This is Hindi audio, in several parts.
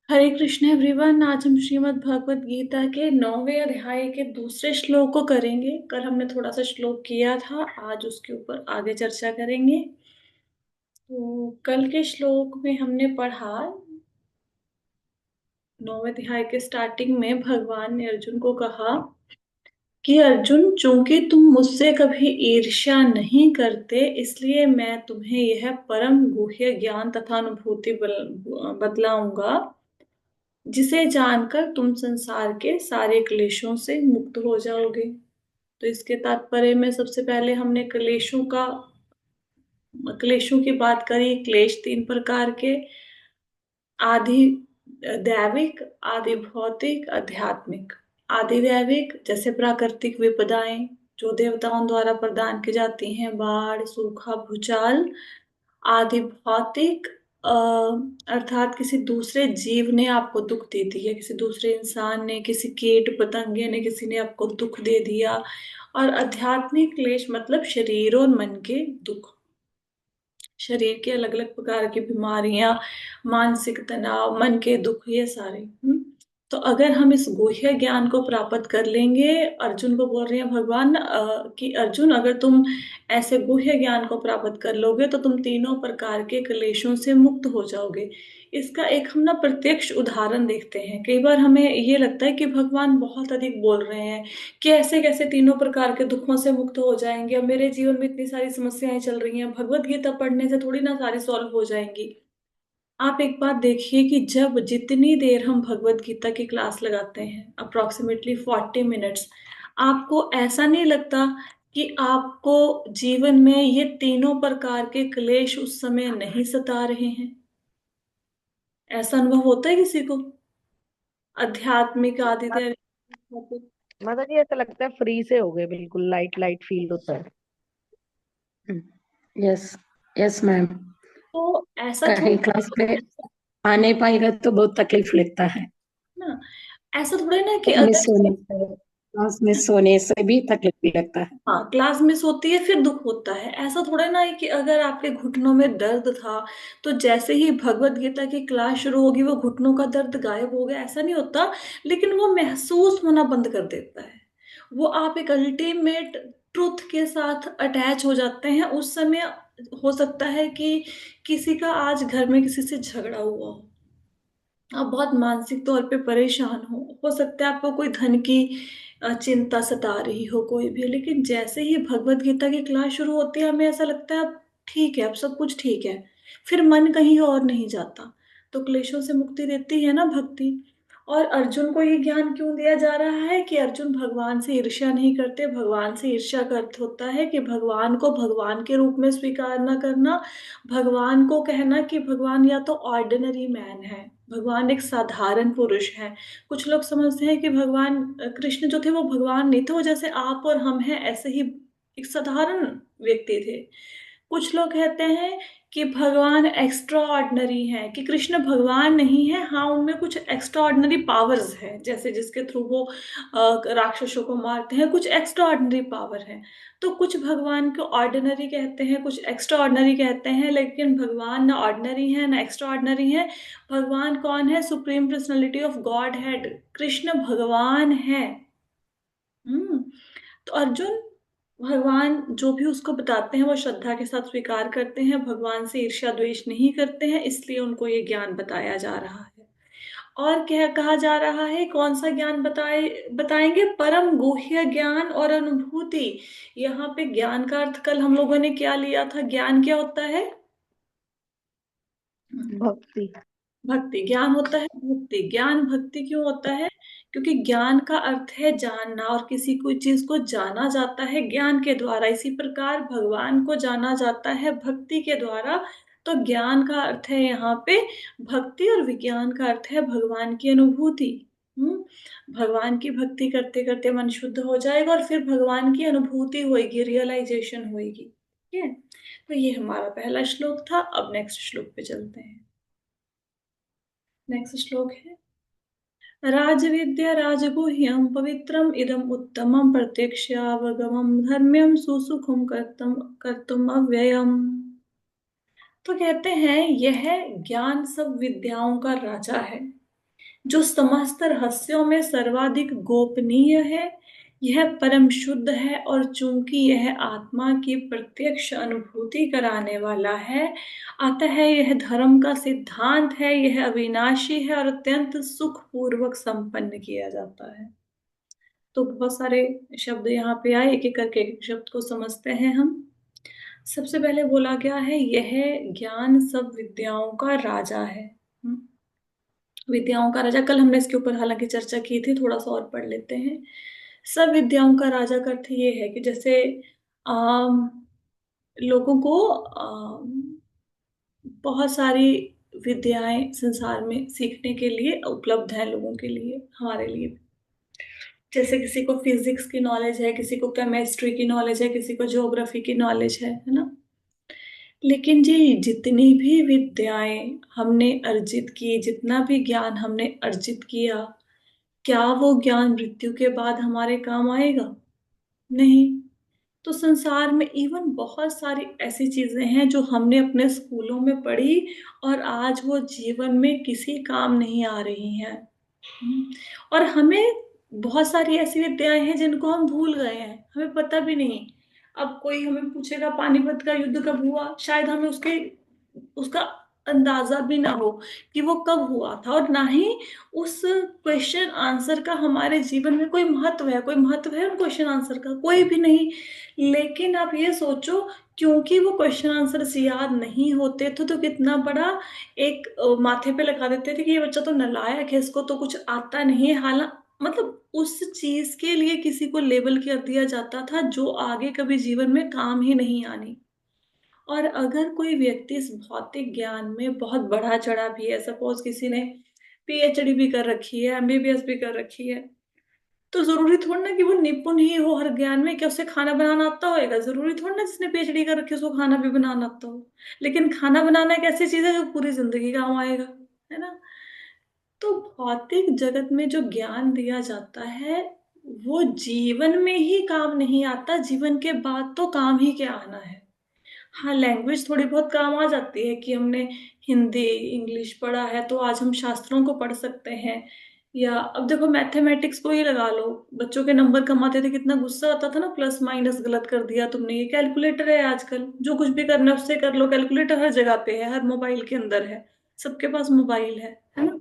हरे कृष्ण एवरीवन। आज हम श्रीमद् भगवत गीता के 9वें अध्याय के दूसरे श्लोक को करेंगे। कल हमने थोड़ा सा श्लोक किया था, आज उसके ऊपर आगे चर्चा करेंगे। तो कल के श्लोक में हमने पढ़ा, 9वें अध्याय के स्टार्टिंग में भगवान ने अर्जुन को कहा कि अर्जुन, चूंकि तुम मुझसे कभी ईर्ष्या नहीं करते, इसलिए मैं तुम्हें यह परम गुह्य ज्ञान तथा अनुभूति बतलाऊंगा, जिसे जानकर तुम संसार के सारे क्लेशों से मुक्त हो जाओगे। तो इसके तात्पर्य में सबसे पहले हमने क्लेशों की बात करी। क्लेश तीन प्रकार के: आदि दैविक, आदि भौतिक, आध्यात्मिक। आदि दैविक जैसे प्राकृतिक विपदाएं जो देवताओं द्वारा प्रदान की जाती हैं, बाढ़, सूखा, भूचाल। आदि भौतिक अ, अर्थात किसी दूसरे जीव ने आपको दुख दे दिया, किसी दूसरे इंसान ने, किसी कीट पतंगे ने, किसी ने आपको दुख दे दिया। और आध्यात्मिक क्लेश मतलब शरीर और मन के दुख, शरीर के अलग अलग प्रकार की बीमारियां, मानसिक तनाव, मन के दुख, ये सारे। तो अगर हम इस गुह्य ज्ञान को प्राप्त कर लेंगे, अर्जुन को बोल रहे हैं भगवान कि अर्जुन, अगर तुम ऐसे गुह्य ज्ञान को प्राप्त कर लोगे तो तुम तीनों प्रकार के क्लेशों से मुक्त हो जाओगे। इसका एक हम ना प्रत्यक्ष उदाहरण देखते हैं। कई बार हमें ये लगता है कि भगवान बहुत अधिक बोल रहे हैं, कि ऐसे कैसे तीनों प्रकार के दुखों से मुक्त हो जाएंगे, अब मेरे जीवन में इतनी सारी समस्याएं चल रही हैं, भगवत गीता पढ़ने से थोड़ी ना सारी सॉल्व हो जाएंगी। आप एक बात देखिए कि जब जितनी देर हम भगवत गीता की क्लास लगाते हैं, अप्रोक्सीमेटली 40 मिनट्स, आपको ऐसा नहीं लगता कि आपको जीवन में ये तीनों प्रकार के क्लेश उस समय नहीं सता रहे हैं? ऐसा अनुभव होता है किसी को? आध्यात्मिक, आदित्य। मतलब ये ऐसा लगता है फ्री से हो गए, बिल्कुल लाइट लाइट फील होता है। Yes, yes ma'am. तो ऐसा कहीं थोड़ा क्लास में आ नहीं पाएगा तो बहुत तकलीफ लगता है। ना, ऐसा थोड़ा ना कि मिस अगर होने से, क्लास मिस होने से भी तकलीफ लगता है। हाँ, क्लास मिस होती है फिर दुख होता है। ऐसा थोड़ा ना है कि अगर आपके घुटनों में दर्द था तो जैसे ही भगवत गीता की क्लास शुरू होगी वो घुटनों का दर्द गायब हो गया, ऐसा नहीं होता। लेकिन वो महसूस होना बंद कर देता है। वो आप एक अल्टीमेट ट्रुथ के साथ अटैच हो जाते हैं उस समय। हो सकता है कि किसी का आज घर में किसी से झगड़ा हुआ हो, आप बहुत मानसिक तौर पे परेशान हो सकता है आपको कोई धन की चिंता सता रही हो, कोई भी। लेकिन जैसे ही भगवत गीता की क्लास शुरू होती है, हमें ऐसा लगता है अब ठीक है, अब सब कुछ ठीक है। फिर मन कहीं और नहीं जाता। तो क्लेशों से मुक्ति देती है ना भक्ति। और अर्जुन को ये ज्ञान क्यों दिया जा रहा है कि अर्जुन भगवान से ईर्ष्या नहीं करते। भगवान से ईर्ष्या का अर्थ होता है कि भगवान को भगवान के रूप में स्वीकार न करना। भगवान को कहना कि भगवान या तो ऑर्डिनरी मैन है, भगवान एक साधारण पुरुष है। कुछ लोग समझते हैं कि भगवान कृष्ण जो थे वो भगवान नहीं थे, वो जैसे आप और हम हैं ऐसे ही एक साधारण व्यक्ति थे। कुछ लोग कहते हैं कि भगवान एक्स्ट्रा ऑर्डिनरी है, कि कृष्ण भगवान नहीं है, हाँ उनमें कुछ एक्स्ट्रा ऑर्डिनरी पावर्स है, जैसे जिसके थ्रू वो राक्षसों को मारते हैं, कुछ एक्स्ट्रा ऑर्डिनरी पावर है। तो कुछ भगवान को ऑर्डिनरी कहते हैं, कुछ एक्स्ट्रा ऑर्डिनरी कहते हैं। लेकिन भगवान ना ऑर्डिनरी है ना एक्स्ट्रा ऑर्डिनरी है। भगवान कौन है? Supreme personality of God head, Krishna भगवान है। हम्म। तो अर्जुन भगवान जो भी उसको बताते हैं वो श्रद्धा के साथ स्वीकार करते हैं, भगवान से ईर्ष्या द्वेष नहीं करते हैं, इसलिए उनको ये ज्ञान बताया जा रहा है। और क्या कहा जा रहा है? कौन सा ज्ञान बताएंगे? परम गुह्य ज्ञान और अनुभूति। यहाँ पे ज्ञान का अर्थ कल हम लोगों ने क्या लिया था? ज्ञान क्या होता है? भक्ति। भक्ति। ज्ञान होता है भक्ति। ज्ञान भक्ति क्यों होता है? क्योंकि ज्ञान का अर्थ है जानना, और किसी कोई चीज को जाना जाता है ज्ञान के द्वारा। इसी प्रकार भगवान को जाना जाता है भक्ति के द्वारा। तो ज्ञान का अर्थ है यहाँ पे भक्ति, और विज्ञान का अर्थ है भगवान की अनुभूति। भगवान की भक्ति करते करते मन शुद्ध हो जाएगा और फिर भगवान की अनुभूति होगी, रियलाइजेशन होगी। ठीक है। तो ये हमारा पहला श्लोक था। अब नेक्स्ट श्लोक पे चलते हैं। नेक्स्ट श्लोक है: राजविद्या राजगुह्यं पवित्रम इदम उत्तमं प्रत्यक्षावगमं धर्म्यं सुसुखं कर्तुम अव्ययम्। तो कहते हैं यह ज्ञान सब विद्याओं का राजा है। जो समस्त रहस्यों में सर्वाधिक गोपनीय है, यह परम शुद्ध है, और चूंकि यह आत्मा की प्रत्यक्ष अनुभूति कराने वाला है, अतः यह धर्म का सिद्धांत है, यह अविनाशी है और अत्यंत सुखपूर्वक संपन्न किया जाता है। तो बहुत सारे शब्द यहाँ पे आए, एक एक करके एक शब्द को समझते हैं हम। सबसे पहले बोला गया है, यह ज्ञान सब विद्याओं का राजा है। विद्याओं का राजा, कल हमने इसके ऊपर हालांकि चर्चा की थी, थोड़ा सा और पढ़ लेते हैं। सब विद्याओं का राजा का अर्थ ये है कि जैसे आम लोगों को बहुत सारी विद्याएं संसार में सीखने के लिए उपलब्ध है, लोगों के लिए, हमारे लिए भी। जैसे किसी को फिजिक्स की नॉलेज है, किसी को केमिस्ट्री की नॉलेज है, किसी को ज्योग्राफी की नॉलेज है ना। लेकिन जी जितनी भी विद्याएं हमने अर्जित की, जितना भी ज्ञान हमने अर्जित किया, क्या वो ज्ञान मृत्यु के बाद हमारे काम आएगा? नहीं। तो संसार में इवन बहुत सारी ऐसी चीजें हैं जो हमने अपने स्कूलों में पढ़ी और आज वो जीवन में किसी काम नहीं आ रही हैं। और हमें बहुत सारी ऐसी विद्याएं हैं जिनको हम भूल गए हैं, हमें पता भी नहीं। अब कोई हमें पूछेगा पानीपत का युद्ध कब हुआ, शायद हमें उसका अंदाजा भी ना हो कि वो कब हुआ था, और ना ही उस क्वेश्चन आंसर का हमारे जीवन में कोई महत्व है। कोई महत्व है उन क्वेश्चन आंसर का? कोई भी नहीं। लेकिन आप ये सोचो, क्योंकि वो क्वेश्चन आंसर याद नहीं होते थे तो कितना बड़ा एक माथे पे लगा देते थे कि ये बच्चा तो नालायक है, इसको तो कुछ आता नहीं है। हालांकि मतलब उस चीज के लिए किसी को लेबल कर दिया जाता था जो आगे कभी जीवन में काम ही नहीं आनी। और अगर कोई व्यक्ति इस भौतिक ज्ञान में बहुत बढ़ा चढ़ा भी है, सपोज किसी ने पीएचडी भी कर रखी है, एमबीबीएस भी कर रखी है, तो जरूरी थोड़ा ना कि वो निपुण ही हो हर ज्ञान में। क्या उसे खाना बनाना आता होएगा? जरूरी थोड़ा ना जिसने पीएचडी कर रखी है उसको खाना भी बनाना आता हो। लेकिन खाना बनाना एक ऐसी चीज है जो पूरी जिंदगी काम आएगा, है ना। तो भौतिक जगत में जो ज्ञान दिया जाता है वो जीवन में ही काम नहीं आता, जीवन के बाद तो काम ही क्या आना है। हाँ, लैंग्वेज थोड़ी बहुत काम आ जाती है कि हमने हिंदी इंग्लिश पढ़ा है तो आज हम शास्त्रों को पढ़ सकते हैं। या अब देखो मैथमेटिक्स को ही लगा लो, बच्चों के नंबर कम आते थे, कितना गुस्सा आता था ना, प्लस माइनस गलत कर दिया तुमने। ये कैलकुलेटर है आजकल, जो कुछ भी करना है उससे कर लो। कैलकुलेटर हर जगह पे है, हर मोबाइल के अंदर है, सबके पास मोबाइल है ना।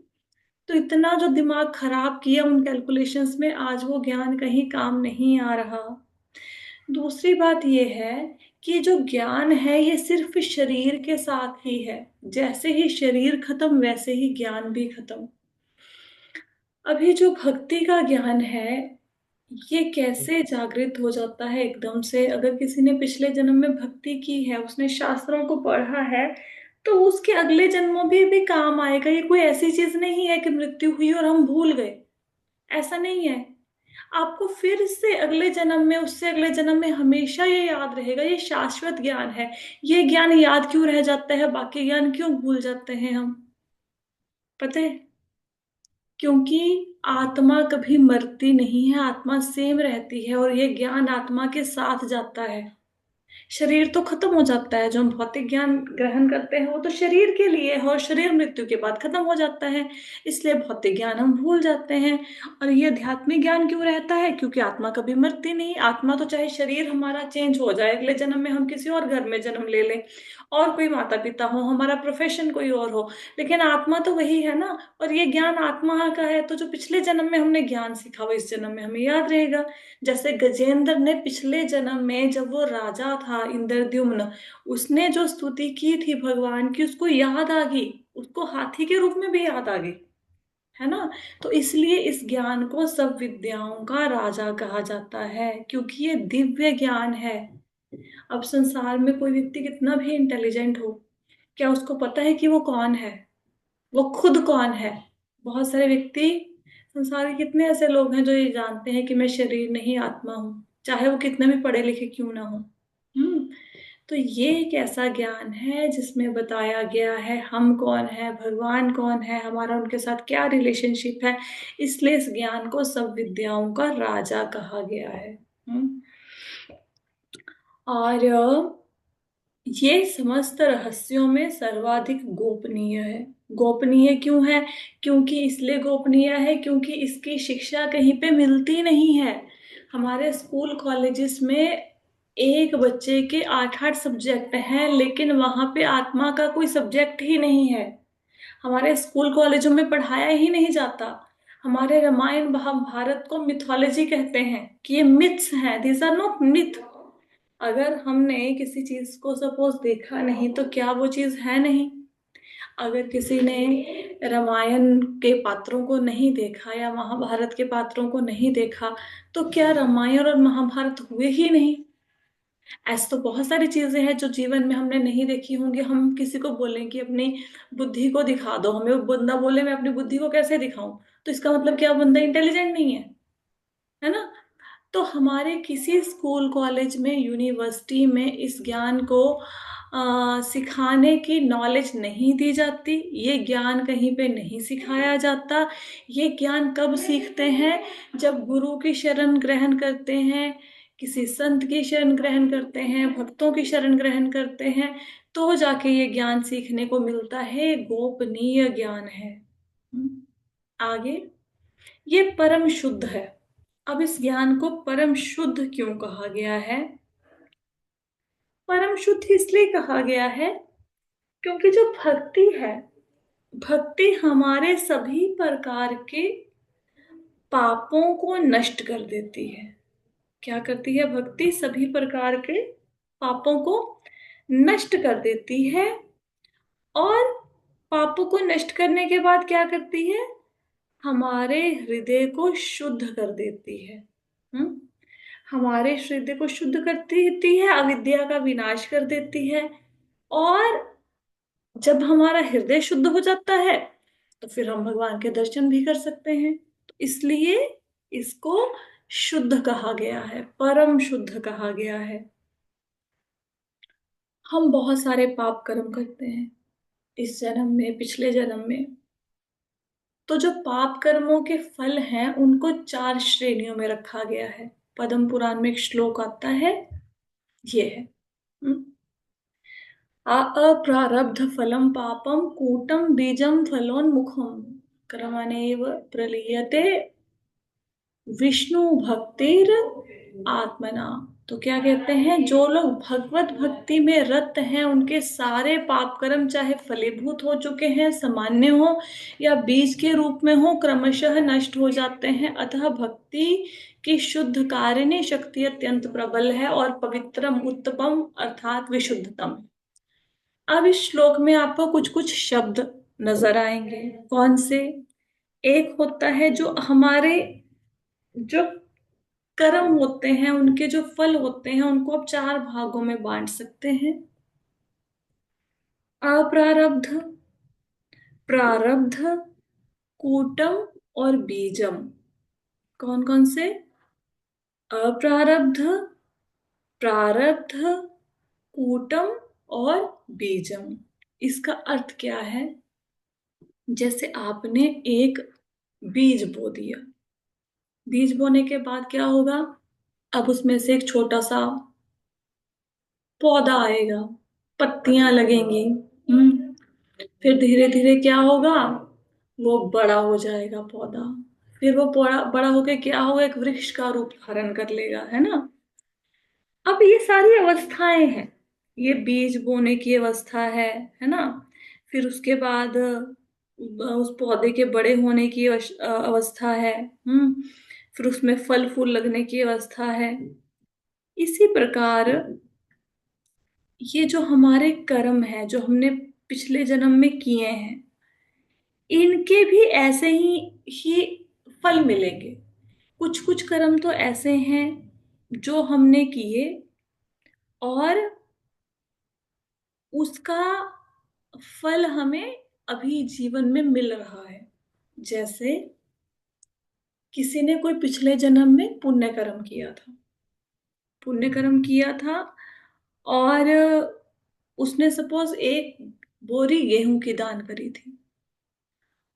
तो इतना जो दिमाग खराब किया उन कैलकुलेशंस में, आज वो ज्ञान कहीं काम नहीं आ रहा। दूसरी बात यह है कि जो ज्ञान है ये सिर्फ शरीर के साथ ही है। जैसे ही शरीर खत्म वैसे ही ज्ञान भी खत्म। अभी जो भक्ति का ज्ञान है ये कैसे जागृत हो जाता है एकदम से? अगर किसी ने पिछले जन्म में भक्ति की है, उसने शास्त्रों को पढ़ा है, तो उसके अगले जन्मों में भी काम आएगा। ये कोई ऐसी चीज नहीं है कि मृत्यु हुई और हम भूल गए, ऐसा नहीं है। आपको फिर से अगले जन्म में, उससे अगले जन्म में हमेशा ये याद रहेगा। ये शाश्वत ज्ञान है। ये ज्ञान याद क्यों रह जाता है, बाकी ज्ञान क्यों भूल जाते हैं हम? पता है? क्योंकि आत्मा कभी मरती नहीं है, आत्मा सेम रहती है, और ये ज्ञान आत्मा के साथ जाता है। शरीर तो खत्म हो जाता है, जो हम भौतिक ज्ञान ग्रहण करते हैं वो तो शरीर के लिए है, और शरीर मृत्यु के बाद खत्म हो जाता है। इसलिए भौतिक ज्ञान हम भूल जाते हैं। और ये आध्यात्मिक ज्ञान क्यों रहता है? क्योंकि आत्मा कभी मरती नहीं। आत्मा तो चाहे शरीर हमारा चेंज हो जाए, अगले जन्म में हम किसी और घर में जन्म ले लें, और कोई माता पिता हो, हमारा प्रोफेशन कोई और हो, लेकिन आत्मा तो वही है ना। और ये ज्ञान आत्मा का है, तो जो पिछले जन्म में हमने ज्ञान सीखा वो इस जन्म में हमें याद रहेगा। जैसे गजेंद्र ने पिछले जन्म में जब वो राजा था इंद्रद्युम्न, उसने जो स्तुति की थी भगवान की, उसको याद आ गई, उसको हाथी के रूप में भी याद आ गई, है ना। तो इसलिए इस ज्ञान को सब विद्याओं का राजा कहा जाता है, क्योंकि ये दिव्य ज्ञान है। अब संसार में कोई व्यक्ति कितना भी इंटेलिजेंट हो, क्या उसको पता है कि वो कौन है, वो खुद कौन है? बहुत सारे व्यक्ति, संसार के कितने ऐसे लोग हैं जो ये जानते हैं कि मैं शरीर नहीं आत्मा हूं, चाहे वो कितने भी पढ़े लिखे क्यों ना हो। तो ये एक ऐसा ज्ञान है जिसमें बताया गया है हम कौन है, भगवान कौन है, हमारा उनके साथ क्या रिलेशनशिप है। इसलिए इस ज्ञान को सब विद्याओं का राजा कहा गया है। और ये समस्त रहस्यों में सर्वाधिक गोपनीय है। गोपनीय क्यों है? क्योंकि इसलिए गोपनीय है क्योंकि इसकी शिक्षा कहीं पे मिलती नहीं है। हमारे स्कूल कॉलेजेस में एक बच्चे के 8-8 सब्जेक्ट हैं, लेकिन वहां पे आत्मा का कोई सब्जेक्ट ही नहीं है। हमारे स्कूल कॉलेजों में पढ़ाया ही नहीं जाता। हमारे रामायण महाभारत को मिथोलॉजी कहते हैं कि ये मिथ्स हैं, दीज आर नॉट मिथ। अगर हमने किसी चीज को सपोज देखा नहीं तो क्या वो चीज है नहीं? अगर किसी ने रामायण के पात्रों को नहीं देखा या महाभारत के पात्रों को नहीं देखा तो क्या रामायण और महाभारत हुए ही नहीं? ऐसे तो बहुत सारी चीजें हैं जो जीवन में हमने नहीं देखी होंगी। हम किसी को बोलें कि अपनी बुद्धि को दिखा दो, हमें वो बंदा बोले मैं अपनी बुद्धि को कैसे दिखाऊं, तो इसका मतलब क्या वो बंदा इंटेलिजेंट नहीं है ना? तो हमारे किसी स्कूल कॉलेज में यूनिवर्सिटी में इस ज्ञान को सिखाने की नॉलेज नहीं दी जाती। ये ज्ञान कहीं पे नहीं सिखाया जाता। ये ज्ञान कब सीखते हैं? जब गुरु की शरण ग्रहण करते हैं, किसी संत की शरण ग्रहण करते हैं, भक्तों की शरण ग्रहण करते हैं, तो जाके ये ज्ञान सीखने को मिलता है। गोपनीय ज्ञान है। आगे, ये परम शुद्ध है। अब इस ज्ञान को परम शुद्ध क्यों कहा गया है? परम शुद्ध इसलिए कहा गया है क्योंकि जो भक्ति है, भक्ति हमारे सभी प्रकार के पापों को नष्ट कर देती है। क्या करती है भक्ति? सभी प्रकार के पापों को नष्ट कर देती है। और पापों को नष्ट करने के बाद क्या करती है? हमारे हृदय को शुद्ध कर देती है। हम्म हमारे हृदय को शुद्ध करती देती है, अविद्या का विनाश कर देती है। और जब हमारा हृदय शुद्ध हो जाता है तो फिर हम भगवान के दर्शन भी कर सकते हैं। तो इसलिए इसको शुद्ध कहा गया है, परम शुद्ध कहा गया है। हम बहुत सारे पाप कर्म करते हैं इस जन्म में, पिछले जन्म में। तो जो पाप कर्मों के फल हैं उनको 4 श्रेणियों में रखा गया है। पद्म पुराण में एक श्लोक आता है, ये है। हम्म? अप्रारब्ध फलम पापम कूटम बीजम फलोन्मुखम कर्मणैव प्रलीयते विष्णु भक्तिर आत्मना। तो क्या कहते हैं? जो लोग भगवत भक्ति में रत हैं उनके सारे पाप कर्म चाहे फलीभूत हो चुके हैं, सामान्य हो या बीज के रूप में हो, क्रमशः नष्ट हो जाते हैं। अतः भक्ति की शुद्ध कारिणी शक्ति अत्यंत प्रबल है और पवित्रम उत्तमम अर्थात विशुद्धतम। अब इस श्लोक में आपको कुछ कुछ शब्द नजर आएंगे। कौन से? एक होता है जो हमारे जो कर्म होते हैं, उनके जो फल होते हैं उनको आप 4 भागों में बांट सकते हैं। अप्रारब्ध, प्रारब्ध, कूटम और बीजम। कौन कौन से? अप्रारब्ध, प्रारब्ध, कूटम और बीजम। इसका अर्थ क्या है? जैसे आपने एक बीज बो दिया, बीज बोने के बाद क्या होगा? अब उसमें से एक छोटा सा पौधा आएगा, पत्तियां लगेंगी। फिर धीरे धीरे क्या होगा? वो बड़ा हो जाएगा पौधा। फिर वो बड़ा बड़ा होके क्या होगा? एक वृक्ष का रूप धारण कर लेगा, है ना? अब ये सारी अवस्थाएं हैं। ये बीज बोने की अवस्था है ना? फिर उसके बाद उस पौधे के बड़े होने की अवस्था है। फिर उसमें फल फूल लगने की अवस्था है। इसी प्रकार ये जो हमारे कर्म है जो हमने पिछले जन्म में किए हैं, इनके भी ऐसे ही फल मिलेंगे। कुछ कुछ कर्म तो ऐसे हैं जो हमने किए और उसका फल हमें अभी जीवन में मिल रहा है। जैसे किसी ने कोई पिछले जन्म में पुण्य कर्म किया था, पुण्य कर्म किया था और उसने सपोज एक बोरी गेहूं की दान करी थी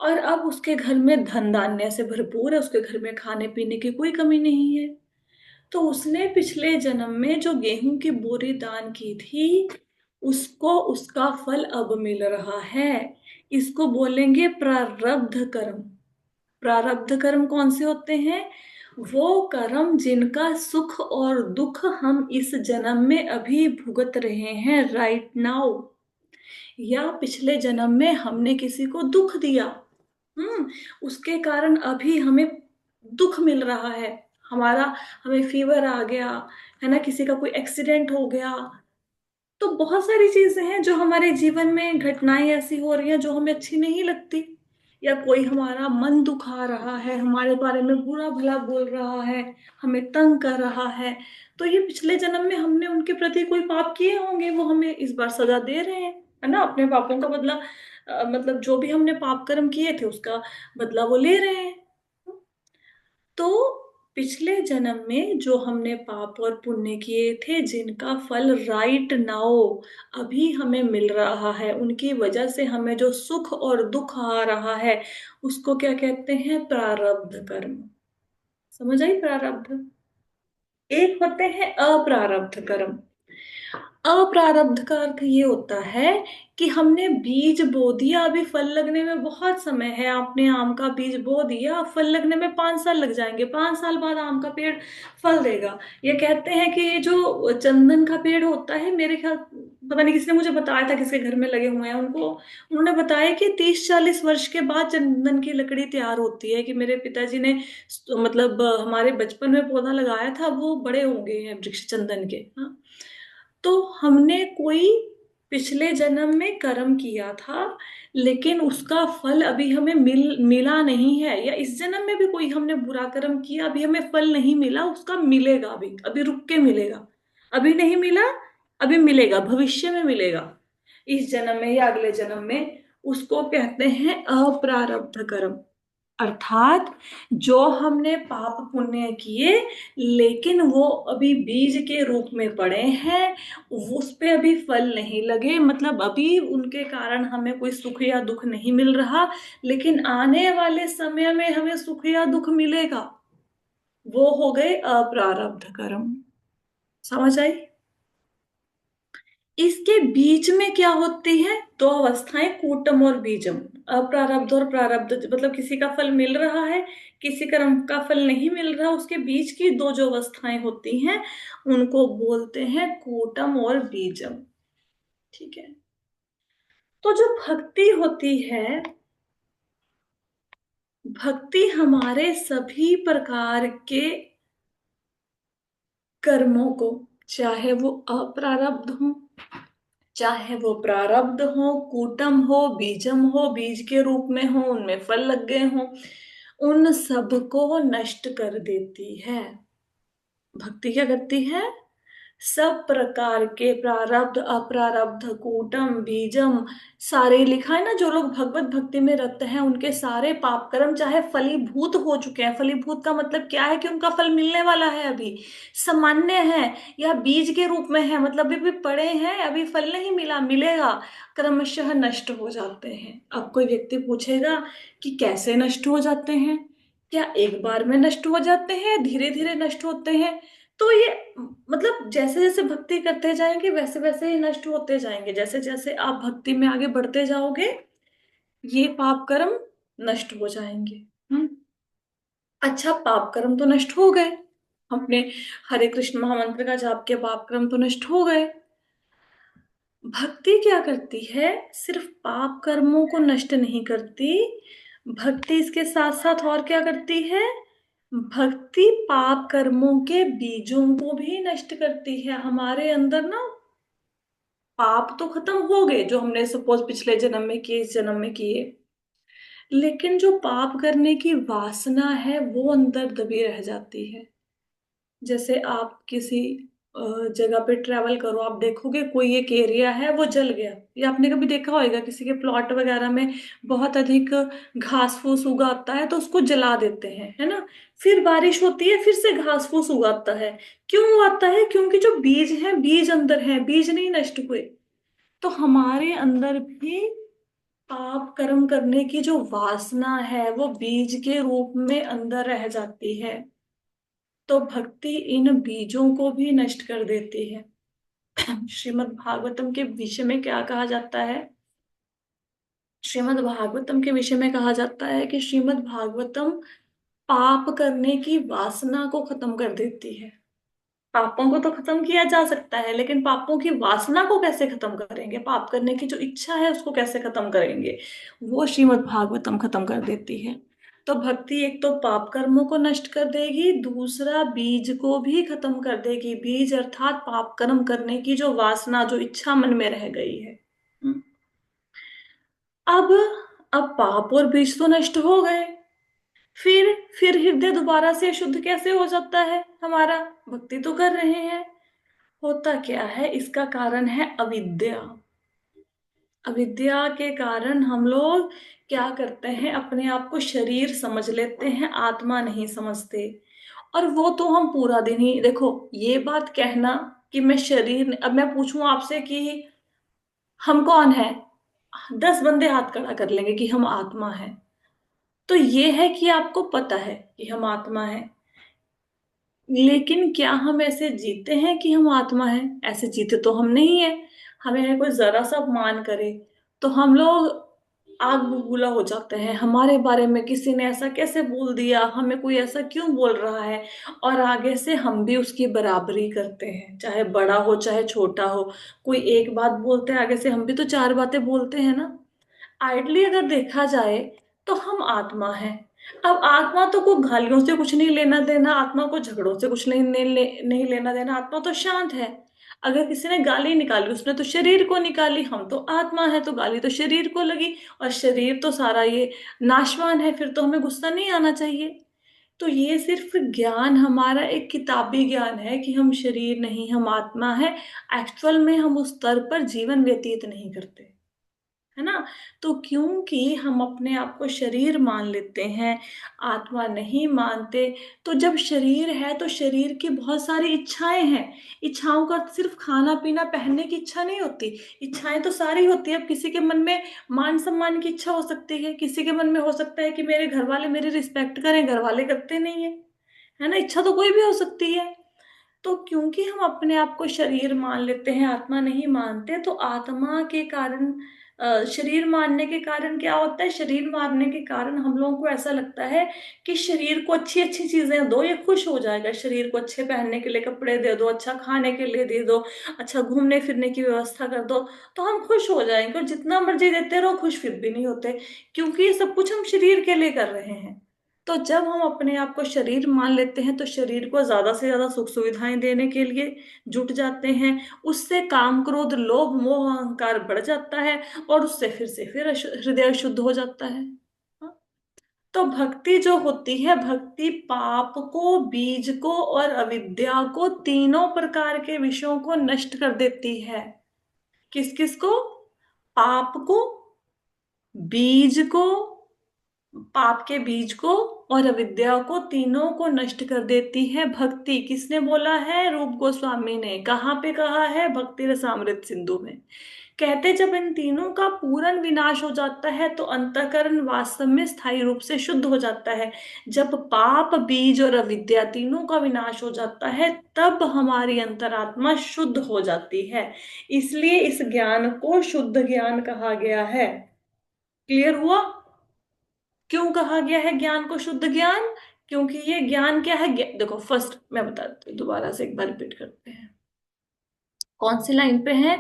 और अब उसके घर में धन धान्य से भरपूर है, उसके घर में खाने पीने की कोई कमी नहीं है। तो उसने पिछले जन्म में जो गेहूं की बोरी दान की थी उसको उसका फल अब मिल रहा है। इसको बोलेंगे प्रारब्ध कर्म। प्रारब्ध कर्म कौन से होते हैं? वो कर्म जिनका सुख और दुख हम इस जन्म में अभी भुगत रहे हैं, राइट नाउ। या पिछले जन्म में हमने किसी को दुख दिया, हम्म, उसके कारण अभी हमें दुख मिल रहा है। हमारा हमें फीवर आ गया, है ना, किसी का कोई एक्सीडेंट हो गया। तो बहुत सारी चीजें हैं जो हमारे जीवन में, घटनाएं ऐसी हो रही हैं जो हमें अच्छी नहीं लगती। या कोई हमारा मन दुखा रहा है, हमारे बारे में बुरा भला बोल रहा है, हमें तंग कर रहा है। तो ये पिछले जन्म में हमने उनके प्रति कोई पाप किए होंगे, वो हमें इस बार सजा दे रहे हैं, है ना, अपने पापों का बदला। मतलब जो भी हमने पाप कर्म किए थे उसका बदला वो ले रहे हैं। तो पिछले जन्म में जो हमने पाप और पुण्य किए थे, जिनका फल राइट नाउ अभी हमें मिल रहा है, उनकी वजह से हमें जो सुख और दुख आ रहा है, उसको क्या कहते हैं? प्रारब्ध कर्म। समझ आई? प्रारब्ध। एक होते हैं अप्रारब्ध कर्म। अप्रारब्ध का अर्थ ये होता है कि हमने बीज बो दिया, अभी फल लगने में बहुत समय है। आपने आम का बीज बो दिया, फल लगने में 5 साल लग जाएंगे, 5 साल बाद आम का पेड़ फल देगा। ये कहते हैं कि ये जो चंदन का पेड़ होता है, मेरे ख्याल, पता नहीं किसने मुझे बताया था, किसके घर में लगे हुए हैं उनको, उन्होंने बताया कि 30-40 वर्ष के बाद चंदन की लकड़ी तैयार होती है। कि मेरे पिताजी ने मतलब हमारे बचपन में पौधा लगाया था, वो बड़े हो गए हैं वृक्ष चंदन के। हाँ, तो हमने कोई पिछले जन्म में कर्म किया था, लेकिन उसका फल अभी हमें मिला नहीं है। या इस जन्म में भी कोई हमने बुरा कर्म किया, अभी हमें फल नहीं मिला, उसका मिलेगा, अभी अभी रुक के मिलेगा। अभी नहीं मिला, अभी मिलेगा, भविष्य में मिलेगा, इस जन्म में या अगले जन्म में। उसको कहते हैं अप्रारब्ध कर्म। अर्थात जो हमने पाप पुण्य किए, लेकिन वो अभी बीज के रूप में पड़े हैं, उस पे अभी फल नहीं लगे, मतलब अभी उनके कारण हमें कोई सुख या दुख नहीं मिल रहा, लेकिन आने वाले समय में हमें सुख या दुख मिलेगा। वो हो गए अप्रारब्ध कर्म। समझ आई? इसके बीच में क्या होती है? दो अवस्थाएं, कूटम और बीजम। अप्रारब्ध और प्रारब्ध, मतलब किसी का फल मिल रहा है, किसी कर्म का फल नहीं मिल रहा, उसके बीच की दो जो अवस्थाएं होती हैं, उनको बोलते हैं कूटम और बीजम। ठीक है। तो जो भक्ति होती है, भक्ति हमारे सभी प्रकार के कर्मों को, चाहे वो अप्रारब्ध हो, चाहे वो प्रारब्ध हो, कूटम हो, बीजम हो, बीज के रूप में हो, उनमें फल लग गए हो, उन सब को नष्ट कर देती है। भक्ति क्या करती है? सब प्रकार के प्रारब्ध, अप्रारब्ध, कूटम, बीजम, सारे लिखा है ना, जो लोग भगवत भक्ति में रत हैं, उनके सारे पाप कर्म चाहे फलीभूत हो चुके हैं। फलीभूत का मतलब क्या है? कि उनका फल मिलने वाला है, अभी सामान्य है, या बीज के रूप में है, मतलब अभी भी पड़े हैं, अभी फल नहीं मिला, मिलेगा, क्रमशः नष्ट हो जाते हैं। अब कोई व्यक्ति पूछेगा कि कैसे नष्ट हो जाते हैं? क्या एक बार में नष्ट हो जाते हैं, धीरे धीरे नष्ट होते हैं? तो ये मतलब जैसे जैसे भक्ति करते जाएंगे, वैसे वैसे ही नष्ट होते जाएंगे। जैसे जैसे आप भक्ति में आगे बढ़ते जाओगे, ये पाप कर्म नष्ट हो जाएंगे। हम्म। अच्छा, पाप कर्म तो नष्ट हो गए, अपने हरे कृष्ण महामंत्र का जाप के पाप कर्म तो नष्ट हो गए। भक्ति क्या करती है? सिर्फ पाप कर्मों को नष्ट नहीं करती, भक्ति इसके साथ साथ और क्या करती है? भक्ति पाप कर्मों के बीजों को भी नष्ट करती है। हमारे अंदर ना, पाप तो खत्म हो गए जो हमने सपोज पिछले जन्म में किए, इस जन्म में किए, लेकिन जो पाप करने की वासना है वो अंदर दबी रह जाती है। जैसे आप किसी जगह पे ट्रेवल करो, आप देखोगे कोई एक एरिया है वो जल गया, या आपने कभी देखा होगा किसी के प्लॉट वगैरह में बहुत अधिक घास फूस उगाता है तो उसको जला देते हैं, है ना। फिर बारिश होती है, फिर से घास फूस उगाता है। क्यों उगाता है? क्योंकि जो बीज है, बीज अंदर है, बीज नहीं नष्ट हुए। तो हमारे अंदर भी पाप कर्म करने की जो वासना है, वो बीज के रूप में अंदर रह जाती है। तो भक्ति इन बीजों को भी नष्ट कर देती है। श्रीमद् भागवतम के विषय में क्या कहा जाता है? श्रीमद् भागवतम के विषय में कहा जाता है कि श्रीमद् भागवतम पाप करने की वासना को खत्म कर देती है। पापों को तो खत्म किया जा सकता है, लेकिन पापों की वासना को कैसे खत्म करेंगे? पाप करने की जो इच्छा है उसको कैसे खत्म करेंगे? वो श्रीमद् भागवतम खत्म कर देती है। तो भक्ति एक तो पाप कर्मों को नष्ट कर देगी, दूसरा बीज को भी खत्म कर देगी। बीज अर्थात पाप कर्म करने की जो वासना, जो इच्छा मन में रह गई है। हम्म। अब अब पाप और बीज तो नष्ट हो गए, फिर हृदय दोबारा से शुद्ध कैसे हो जाता है हमारा? भक्ति तो कर रहे हैं। होता क्या है, इसका कारण है अविद्या। अविद्या के कारण हम लोग क्या करते हैं, अपने आप को शरीर समझ लेते हैं, आत्मा नहीं समझते। और वो तो हम पूरा दिन ही देखो, ये बात कहना कि मैं शरीर, अब मैं पूछूं आपसे कि हम कौन है, 10 बंदे हाथ खड़ा कर लेंगे कि हम आत्मा है। तो ये है कि आपको पता है कि हम आत्मा है, लेकिन क्या हम ऐसे जीते हैं कि हम आत्मा है? ऐसे जीते तो हम नहीं है। हमें कोई जरा सा अपमान करे तो हम लोग आग बबूला हो जाते हैं, हमारे बारे में किसी ने ऐसा कैसे बोल दिया, हमें कोई ऐसा क्यों बोल रहा है। और आगे से हम भी उसकी बराबरी करते हैं, चाहे बड़ा हो चाहे छोटा हो। कोई एक बात बोलते हैं, आगे से हम भी तो 4 बातें बोलते हैं ना। आइडली अगर देखा जाए तो हम आत्मा है। अब आत्मा तो को गालियों से कुछ नहीं लेना देना, आत्मा को झगड़ों से कुछ नहीं लेना देना। आत्मा तो शांत है। अगर किसी ने गाली निकाली, उसने तो शरीर को निकाली। हम तो आत्मा है तो गाली तो शरीर को लगी, और शरीर तो सारा ये नाशवान है, फिर तो हमें गुस्सा नहीं आना चाहिए। तो ये सिर्फ ज्ञान हमारा एक किताबी ज्ञान है कि हम शरीर नहीं, हम आत्मा है। एक्चुअल में हम उस स्तर पर जीवन व्यतीत नहीं करते, है ना। तो क्योंकि हम अपने आप को शरीर मान लेते हैं, आत्मा नहीं मानते। तो जब शरीर है तो शरीर की बहुत सारी इच्छाएं हैं। इच्छाओं का अर्थ सिर्फ खाना पीना पहनने की इच्छा नहीं होती। इच्छाएं तो सारी होती है। अब किसी के मन में मान सम्मान की इच्छा हो सकती है, किसी के मन में हो सकता है कि मेरे घर वाले मेरी रिस्पेक्ट करें, घर वाले करते नहीं है, है ना। इच्छा तो कोई भी हो सकती है। तो क्योंकि हम अपने आप को शरीर मान लेते हैं, आत्मा नहीं मानते, तो आत्मा के कारण शरीर मानने के कारण क्या होता है, शरीर मानने के कारण हम लोगों को ऐसा लगता है कि शरीर को अच्छी अच्छी चीजें दो, ये खुश हो जाएगा। शरीर को अच्छे पहनने के लिए कपड़े दे दो, अच्छा खाने के लिए दे दो, अच्छा घूमने फिरने की व्यवस्था कर दो, तो हम खुश हो जाएंगे। और जितना मर्जी देते रहो, खुश फिर भी नहीं होते, क्योंकि ये सब कुछ हम शरीर के लिए कर रहे हैं। तो जब हम अपने आप को शरीर मान लेते हैं तो शरीर को ज्यादा से ज्यादा सुख सुविधाएं देने के लिए जुट जाते हैं। उससे काम क्रोध लोभ मोह अहंकार बढ़ जाता है, और उससे फिर हृदय शुद्ध हो जाता है। हाँ? तो भक्ति जो होती है, भक्ति पाप को, बीज को और अविद्या को, तीनों प्रकार के विषयों को नष्ट कर देती है। किस किस को? पाप को, बीज को, पाप के बीज को और अविद्या को, तीनों को नष्ट कर देती है भक्ति। किसने बोला है? रूप गोस्वामी ने। कहाँ पे कहा है? भक्ति रसामृत सिंधु में। कहते जब इन तीनों का पूर्ण विनाश हो जाता है तो अंतःकरण वास्तव में स्थायी रूप से शुद्ध हो जाता है। जब पाप बीज और अविद्या तीनों का विनाश हो जाता है, तब हमारी अंतरात्मा शुद्ध हो जाती है। इसलिए इस ज्ञान को शुद्ध ज्ञान कहा गया है। क्लियर हुआ? क्यों कहा गया है ज्ञान को शुद्ध ज्ञान? क्योंकि ये ज्ञान क्या है, देखो फर्स्ट मैं बताती हूँ, दोबारा से एक बार रिपीट करते हैं। कौन सी लाइन पे है?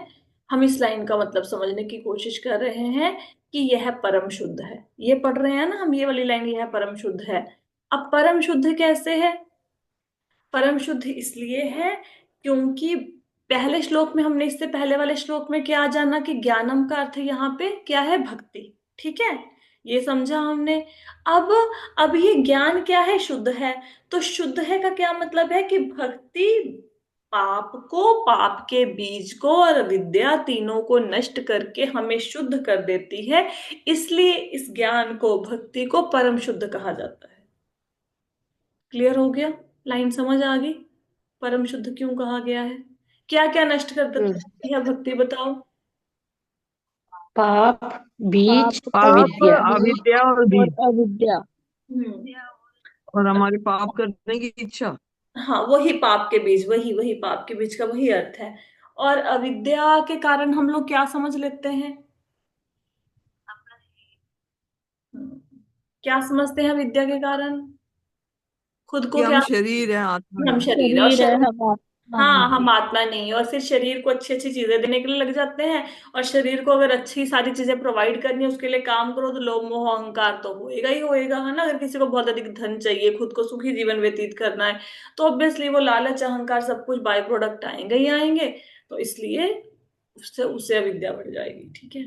हम इस लाइन का मतलब समझने की कोशिश कर रहे हैं कि यह परम शुद्ध है। ये पढ़ रहे हैं ना हम, ये वाली लाइन, यह परम शुद्ध है। अब परम शुद्ध कैसे है? परम शुद्ध इसलिए है क्योंकि पहले श्लोक में हमने, इससे पहले वाले श्लोक में क्या जाना कि ज्ञानम का अर्थ यहाँ पे क्या है? भक्ति। ठीक है, ये समझा हमने। अब अब ये ज्ञान क्या है? शुद्ध है। तो शुद्ध है का क्या मतलब है कि भक्ति पाप को, पाप के बीज को और विद्या तीनों को नष्ट करके हमें शुद्ध कर देती है। इसलिए इस ज्ञान को, भक्ति को परम शुद्ध कहा जाता है। क्लियर हो गया? लाइन समझ आ गई? परम शुद्ध क्यों कहा गया है? क्या क्या नष्ट कर हम्म। देती है भक्ति, बताओ। पाप, बीज, पाप का पाप, अविद्या। बीज अविद्या और और बीज, अविद्या। हम्म। और हमारे पाप करने की इच्छा। हाँ, वही पाप के बीज, वही वही पाप के बीज का वही अर्थ है। और अविद्या के कारण हम लोग क्या समझ लेते हैं? हम्म, क्या समझते हैं विद्या के कारण? खुद कि को क्या? हम शरीर है, आत्मा हम नहीं। शरीर है, और शरीर है, शरीर, हम आत्मा हाँ नहीं। हम आत्मा नहीं है, और फिर शरीर को अच्छी अच्छी चीजें देने के लिए लग जाते हैं। और शरीर को अगर अच्छी सारी चीजें प्रोवाइड करनी है, उसके लिए काम करो, तो लोभ मोह अहंकार तो होएगा ही होएगा, है ना। अगर किसी को बहुत अधिक धन चाहिए, खुद को सुखी जीवन व्यतीत करना है, तो ऑब्वियसली वो लालच अहंकार सब कुछ बाय प्रोडक्ट आएंगे ही आएंगे। तो इसलिए उससे उससे अविद्या बढ़ जाएगी। ठीक है,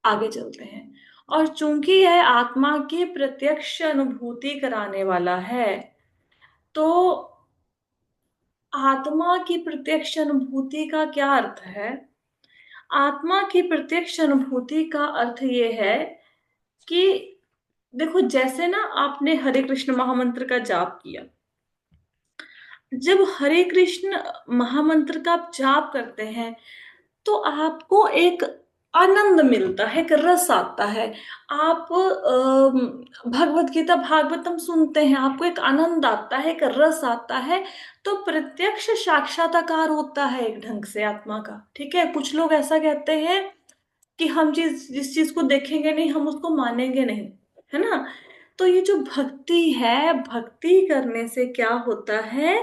आगे चलते हैं। और चूंकि यह आत्मा की प्रत्यक्ष अनुभूति कराने वाला है, तो आत्मा की प्रत्यक्ष अनुभूति का क्या अर्थ है? आत्मा की प्रत्यक्ष अनुभूति का अर्थ ये है कि देखो, जैसे ना आपने हरे कृष्ण महामंत्र का जाप किया, जब हरे कृष्ण महामंत्र का आप जाप करते हैं, तो आपको एक आनंद मिलता है, एक रस आता है। आप भगवत गीता भागवतम सुनते हैं, आपको एक आनंद आता है, एक रस आता है। तो प्रत्यक्ष साक्षात्कार होता है एक ढंग से आत्मा का। ठीक है, कुछ लोग ऐसा कहते हैं कि हम जिस चीज को देखेंगे नहीं, हम उसको मानेंगे नहीं, है ना। तो ये जो भक्ति है, भक्ति करने से क्या होता है?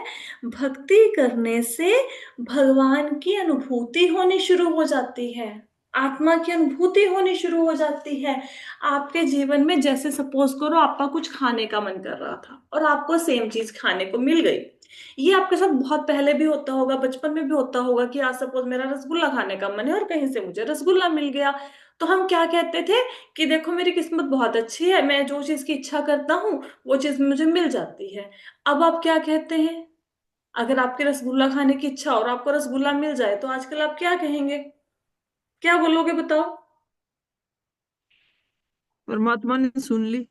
भक्ति करने से भगवान की अनुभूति होनी शुरू हो जाती है, आत्मा की अनुभूति होनी शुरू हो जाती है। आपके जीवन में जैसे सपोज करो आपका कुछ खाने का मन कर रहा था, और आपको सेम चीज खाने को मिल गई। ये आपके साथ बहुत पहले भी होता होगा, बचपन में भी होता होगा कि आज सपोज मेरा रसगुल्ला खाने का मन है और कहीं से मुझे रसगुल्ला मिल गया। तो हम क्या कहते थे कि देखो मेरी किस्मत बहुत अच्छी है, मैं जो चीज की इच्छा करता हूँ वो चीज मुझे मिल जाती है। अब आप क्या कहते हैं? अगर आपके रसगुल्ला खाने की इच्छा और आपको रसगुल्ला मिल जाए, तो आजकल आप क्या कहेंगे? क्या बोलोगे बताओ? परमात्मा ने सुन ली।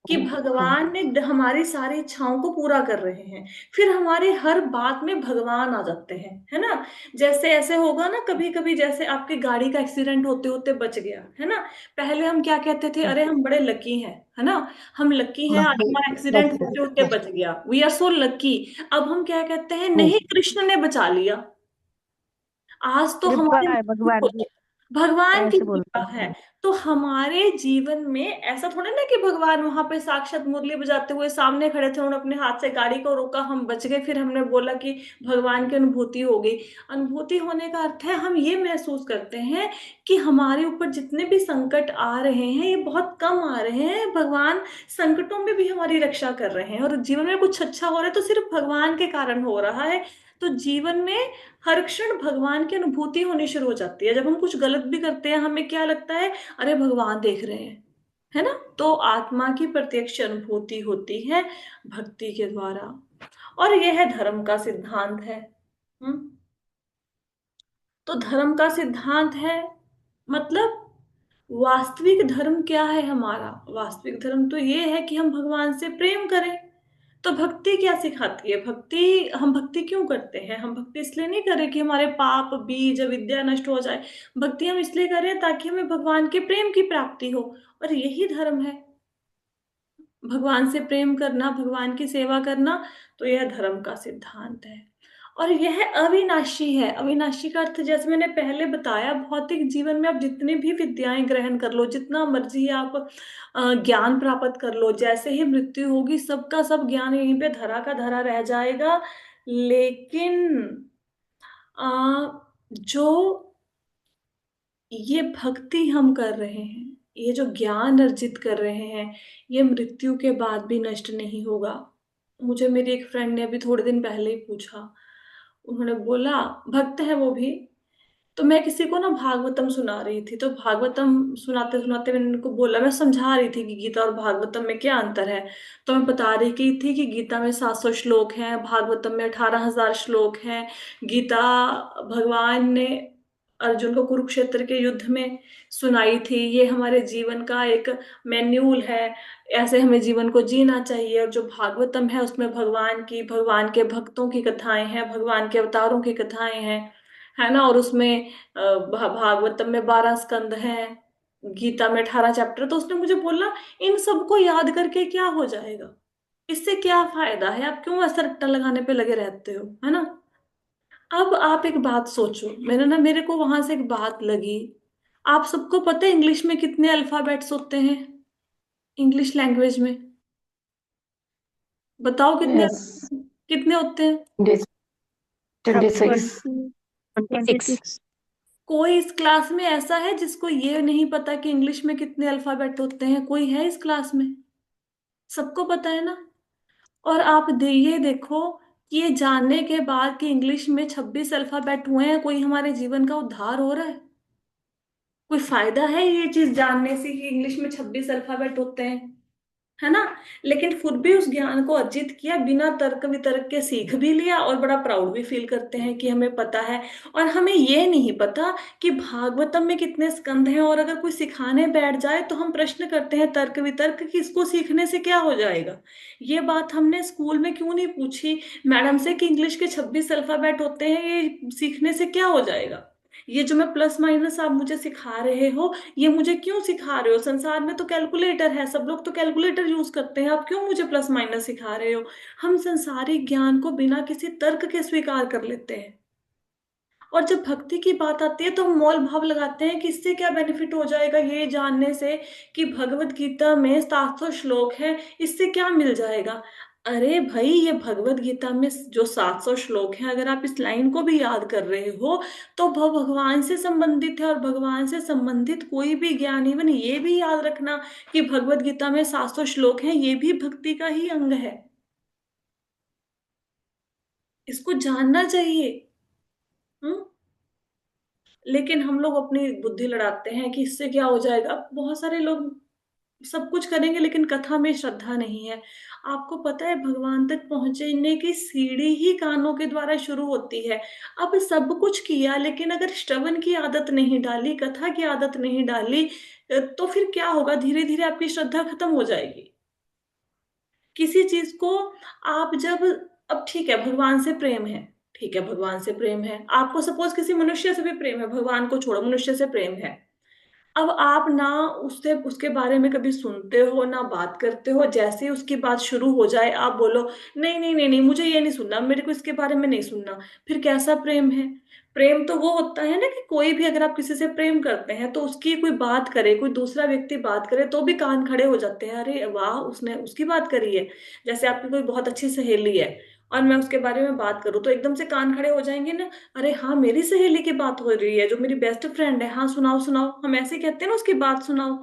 कि भगवान ने हमारी सारी इच्छाओं को पूरा कर रहे हैं। फिर हमारे हर बात में भगवान आ जाते हैं, है ना। जैसे ऐसे होगा ना कभी कभी, जैसे आपकी गाड़ी का एक्सीडेंट होते होते बच गया, है ना। पहले हम क्या कहते थे? अरे हम बड़े लकी हैं, है ना। हम लकी हैं, आज हमारा एक्सीडेंट होते होते बच गया, वी आर सो लकी। अब हम क्या कहते हैं? नहीं, कृष्ण ने बचा लिया, आज तो कृपा हमारे है भगवान की, भगवान की ऐसे बोलते कृपा हैं। है। तो हमारे जीवन में ऐसा थोड़ा ना कि भगवान वहां पे साक्षात मुरली बजाते हुए सामने खड़े थे, उन्होंने अपने हाथ से गाड़ी को रोका, हम बच गए, फिर हमने बोला कि भगवान की अनुभूति हो गई। अनुभूति होने का अर्थ है हम ये महसूस करते हैं कि हमारे ऊपर जितने भी संकट आ रहे हैं ये बहुत कम आ रहे हैं, भगवान संकटों में भी हमारी रक्षा कर रहे हैं, और जीवन में कुछ अच्छा हो रहा है तो सिर्फ भगवान के कारण हो रहा है। तो जीवन में हर क्षण भगवान की अनुभूति होनी शुरू हो जाती है। जब हम कुछ गलत भी करते हैं, हमें क्या लगता है? अरे भगवान देख रहे हैं, है ना। तो आत्मा की प्रत्यक्ष अनुभूति होती है भक्ति के द्वारा, और यह है धर्म का सिद्धांत है। हम्म। तो धर्म का सिद्धांत है, मतलब वास्तविक धर्म क्या है हमारा? वास्तविक धर्म तो ये है कि हम भगवान से प्रेम करें। तो भक्ति क्या सिखाती है? भक्ति, हम भक्ति क्यों करते हैं? हम भक्ति इसलिए नहीं कर रहे कि हमारे पाप बीज विद्या नष्ट हो जाए। भक्ति हम इसलिए कर रहे हैं ताकि हमें भगवान के प्रेम की प्राप्ति हो, और यही धर्म है, भगवान से प्रेम करना, भगवान की सेवा करना। तो यह धर्म का सिद्धांत है, और यह अविनाशी है। अविनाशी का अर्थ जैसे मैंने पहले बताया, भौतिक जीवन में आप जितनी भी विद्याएं ग्रहण कर लो, जितना मर्जी आप ज्ञान प्राप्त कर लो, जैसे ही मृत्यु होगी सबका सब ज्ञान यहीं पे धरा का धरा रह जाएगा। लेकिन अ, जो ये भक्ति हम कर रहे हैं, ये जो ज्ञान अर्जित कर रहे हैं, ये मृत्यु के बाद भी नष्ट नहीं होगा। मुझे मेरी एक फ्रेंड ने अभी थोड़े दिन पहले ही पूछा, उन्होंने बोला, भक्त है वो भी, तो मैं किसी को ना भागवतम सुना रही थी, तो भागवतम सुनाते सुनाते मैंने उनको बोला, मैं समझा रही थी कि गीता और भागवतम में क्या अंतर है। तो मैं बता रही की थी कि गीता में 700 श्लोक हैं, भागवतम में 18,000 श्लोक हैं। गीता भगवान ने अर्जुन को कुरुक्षेत्र के युद्ध में सुनाई थी, ये हमारे जीवन का एक मैन्यूल है, ऐसे हमें जीवन को जीना चाहिए। और जो भागवतम है उसमें भगवान की, भगवान के भक्तों की कथाएं हैं, भगवान के अवतारों की कथाएं हैं, है ना। और उसमें भागवतम में 12 स्कंद हैं, गीता में 18 चैप्टर। तो उसने मुझे बोला, इन सबको याद करके क्या हो जाएगा? इससे क्या फायदा है? आप क्यों ऐसा रट्टा लगाने पे लगे रहते हो, है ना। अब आप एक बात सोचो, मेरे को वहां से एक बात लगी। आप सबको पता है इंग्लिश में कितने अल्फाबेट्स होते हैं? इंग्लिश लैंग्वेज में बताओ कितने? यस। कितने होते हैं? 26। 26। कोई इस क्लास में ऐसा है जिसको ये नहीं पता कि इंग्लिश में कितने अल्फाबेट होते हैं? कोई है इस क्लास में? सबको पता है ना। और आप ये देखो कि ये जानने के बाद कि इंग्लिश में 26 अल्फाबेट हुए हैं, कोई हमारे जीवन का उद्धार हो रहा है? कोई फायदा है ये चीज जानने से कि इंग्लिश में 26 अल्फाबेट होते हैं? है ना। लेकिन फिर भी उस ज्ञान को अर्जित किया, बिना तर्क वितर्क के सीख भी लिया, और बड़ा प्राउड भी फील करते हैं कि हमें पता है। और हमें ये नहीं पता कि भागवतम में कितने स्कंद हैं, और अगर कोई सिखाने बैठ जाए तो हम प्रश्न करते हैं तर्क वितर्क कि इसको सीखने से क्या हो जाएगा। ये बात हमने स्कूल में क्यों नहीं पूछी मैडम से कि इंग्लिश के 26 अल्फाबेट होते हैं, ये सीखने से क्या हो जाएगा? ये जो मैं प्लस माइनस आप मुझे सिखा रहे हो, ये मुझे क्यों सिखा रहे हो? संसार में तो कैलकुलेटर है, सब लोग तो कैलकुलेटर यूज करते हैं, आप क्यों मुझे प्लस माइनस सिखा रहे हो? हम संसारिक ज्ञान को बिना किसी तर्क के स्वीकार कर लेते हैं। और जब भक्ति की बात आती है तो हम मोल भाव लगाते हैं कि इससे क्या बेनिफिट हो जाएगा ये जानने से कि भगवत गीता में 700 श्लोक है, इससे क्या मिल जाएगा? अरे भाई, ये भगवत गीता में जो 700 श्लोक हैं, अगर आप इस लाइन को भी याद कर रहे हो तो वह भगवान से संबंधित है। और भगवान से संबंधित कोई भी ज्ञान, इवन ये भी याद रखना कि भगवत गीता में 700 श्लोक हैं, ये भी भक्ति का ही अंग है। इसको जानना चाहिए। हम्म। लेकिन हम लोग अपनी बुद्धि लड़ाते हैं कि इससे क्या हो जाएगा। बहुत सारे लोग सब कुछ करेंगे लेकिन कथा में श्रद्धा नहीं है। आपको पता है भगवान तक पहुंचने की सीढ़ी ही कानों के द्वारा शुरू होती है। अब सब कुछ किया लेकिन अगर श्रवण की आदत नहीं डाली, कथा की आदत नहीं डाली, तो फिर क्या होगा? धीरे धीरे आपकी श्रद्धा खत्म हो जाएगी किसी चीज को। आप जब, अब ठीक है भगवान से प्रेम है, ठीक है भगवान से प्रेम है, आपको सपोज किसी मनुष्य से भी प्रेम है, भगवान को छोड़ो, मनुष्य से प्रेम है। अब आप ना उससे उसके बारे में कभी सुनते हो ना बात करते हो, जैसे ही उसकी बात शुरू हो जाए आप बोलो नहीं नहीं नहीं नहीं, मुझे ये नहीं सुनना, मेरे को इसके बारे में नहीं सुनना। फिर कैसा प्रेम है? प्रेम तो वो होता है ना कि कोई भी अगर आप किसी से प्रेम करते हैं तो उसकी कोई बात करे, कोई दूसरा व्यक्ति बात करे तो भी कान खड़े हो जाते हैं, अरे वाह उसने उसकी बात करी है। जैसे आपकी कोई बहुत अच्छी सहेली है और मैं उसके बारे में बात करूं तो एकदम से कान खड़े हो जाएंगे ना। अरे हाँ, मेरी सहेली की बात हो रही है जो मेरी बेस्ट फ्रेंड है, हाँ सुनाओ सुनाओ, हम ऐसे कहते हैं ना, उसकी बात सुनाओ।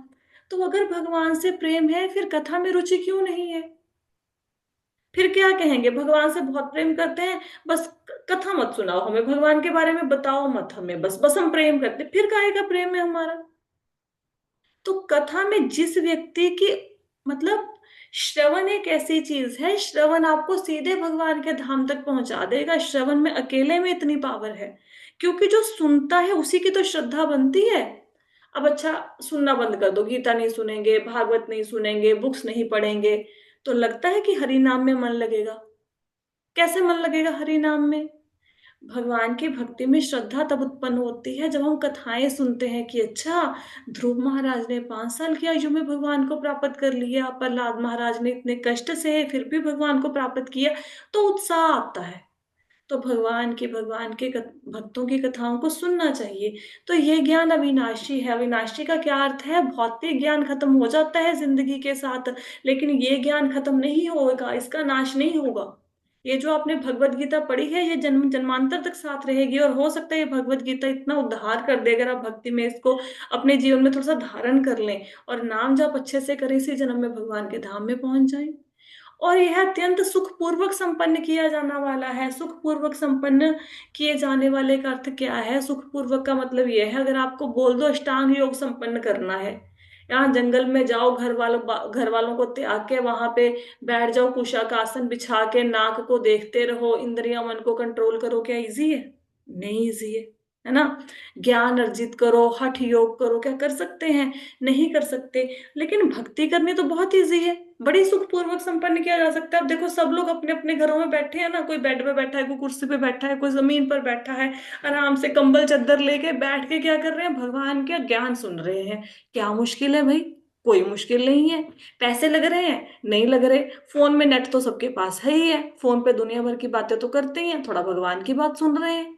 तो अगर भगवान से प्रेम है फिर कथा में रुचि क्यों नहीं है? फिर क्या कहेंगे? भगवान से बहुत प्रेम करते हैं, बस कथा मत सुनाओ हमें, भगवान के बारे में बताओ मत हमें, बस बस हम प्रेम करते हैं। फिर काहे का प्रेम है हमारा? तो कथा में जिस व्यक्ति की, मतलब श्रवण एक ऐसी चीज है, श्रवण आपको सीधे भगवान के धाम तक पहुंचा देगा। श्रवण में अकेले में इतनी पावर है क्योंकि जो सुनता है उसी की तो श्रद्धा बनती है। अब अच्छा, सुनना बंद कर दो, गीता नहीं सुनेंगे, भागवत नहीं सुनेंगे, बुक्स नहीं पढ़ेंगे, तो लगता है कि हरि नाम में मन लगेगा? कैसे मन लगेगा हरि नाम में? भगवान की भक्ति में श्रद्धा तब उत्पन्न होती है जब हम कथाएं सुनते हैं कि अच्छा, ध्रुव महाराज ने 5 साल की आयु में भगवान को प्राप्त कर लिया, प्रहलाद महाराज ने इतने कष्ट से फिर भी भगवान को प्राप्त किया, तो उत्साह आता है। तो भगवान के भक्तों की कथाओं को सुनना चाहिए। तो ये ज्ञान अविनाशी है। अविनाशी का क्या अर्थ है? भौतिक ज्ञान खत्म हो जाता है जिंदगी के साथ, लेकिन ये ज्ञान खत्म नहीं होगा, इसका नाश नहीं होगा। ये जो आपने भगवत गीता पढ़ी है ये जन्म जन्मांतर तक साथ रहेगी, और हो सकता है ये भगवत गीता इतना उद्धार कर दे अगर आप भक्ति में इसको अपने जीवन में थोड़ा सा धारण कर लें और नाम जप अच्छे से करें, इसी जन्म में भगवान के धाम में पहुंच जाएं। और यह अत्यंत सुखपूर्वक संपन्न किया जाना वाला है। सुखपूर्वक संपन्न किए जाने वाले का अर्थ क्या है? सुखपूर्वक का मतलब यह है, अगर आपको बोल दो अष्टांग योग संपन्न करना है, यहाँ जंगल में जाओ, घर वालों को त्याग के वहां पे बैठ जाओ, कुशा का आसन बिछा के नाक को देखते रहो, इंद्रिया मन को कंट्रोल करो, क्या इजी है? नहीं इजी है ना। ज्ञान अर्जित करो, हठ योग करो, क्या कर सकते हैं? नहीं कर सकते। लेकिन भक्ति करनी तो बहुत इजी है, बड़ी सुखपूर्वक संपन्न किया जा सकता है। अब देखो सब लोग अपने अपने घरों में बैठे हैं ना, कोई बेड पे बैठा है, कोई कुर्सी पे बैठा है, कोई जमीन पर बैठा है, आराम से कंबल चादर लेके बैठ के क्या कर रहे हैं? भगवान का ज्ञान सुन रहे हैं। क्या मुश्किल है भाई? कोई मुश्किल नहीं है। पैसे लग रहे हैं? नहीं लग रहे। फोन में नेट तो सबके पास है ही है, फोन पे दुनिया भर की बातें तो करते ही हैं, थोड़ा भगवान की बात सुन रहे हैं।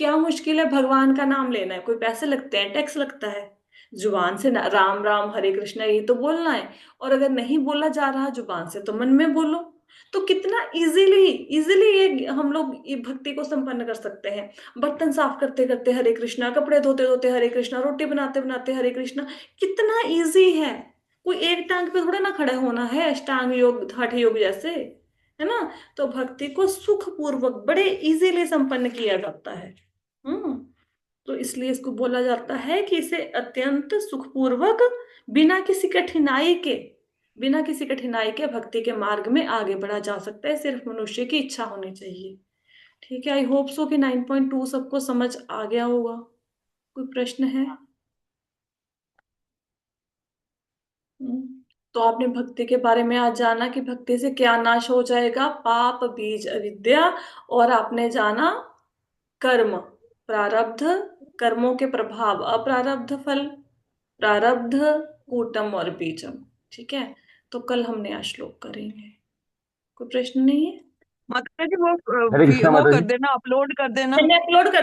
क्या मुश्किल है भगवान का नाम लेना है? कोई पैसे लगते हैं, टैक्स लगता है? जुबान से राम राम हरे कृष्णा यही तो बोलना है। और अगर नहीं बोला जा रहा जुबान से तो मन में बोलो। तो कितना इजीली इजीली ये हम लोग ये भक्ति को संपन्न कर सकते हैं। बर्तन साफ करते करते हरे कृष्णा, कपड़े धोते धोते हरे कृष्णा, रोटी बनाते बनाते हरे कृष्णा। कितना इजी है। कोई एक टांग पे थोड़ा ना खड़ा होना है, अष्टांग योग हठ योग जैसे, है ना? तो भक्ति को सुख पूर्वक बड़े इजीली संपन्न किया जाता है। हम्म। तो इसलिए इसको बोला जाता है कि इसे अत्यंत सुखपूर्वक, बिना किसी कठिनाई के, बिना किसी कठिनाई के भक्ति के मार्ग में आगे बढ़ा जा सकता है। सिर्फ मनुष्य की इच्छा होनी चाहिए। ठीक है, आई होप सो कि 9.2 सबको समझ आ गया होगा। कोई प्रश्न है? तो आपने भक्ति के बारे में आज जाना कि भक्ति से क्या नाश हो जाएगा, पाप बीज अविद्या। और आपने जाना कर्म, प्रारब्ध, कर्मों के प्रभाव अप्रारब्ध फल, प्रारब्ध, कूटम और बीजम। ठीक है, तो कल हम नया श्लोक करेंगे। कोई प्रश्न नहीं है? माता जी वो हरे कृष्णा वो माता कर जी। देना, अपलोड कर देना। मैंने अपलोड कर